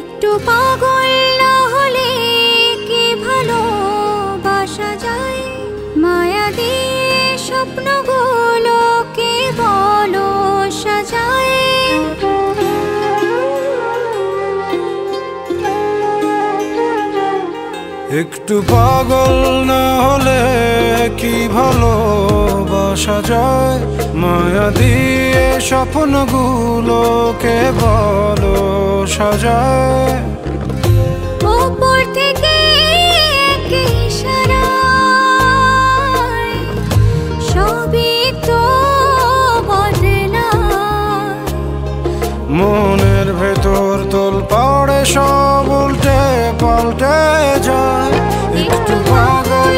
একটু পাগল না হলে কি ভালোবাসা যায়? মায়া দিয়ে স্বপ্নগুলোকে বলো সাজায়। একটু পাগল না হলে কি ভালোবাসা যায়? মায়া দিয়ে স্বপ্নগুলোকে বলো সাজায়। উপর থেকে এক ইশারায় সবই তো বদলায়। মনের ভেতর তোলপাড়ে সব উল্টে পাল্টে যায়। একটু পাগল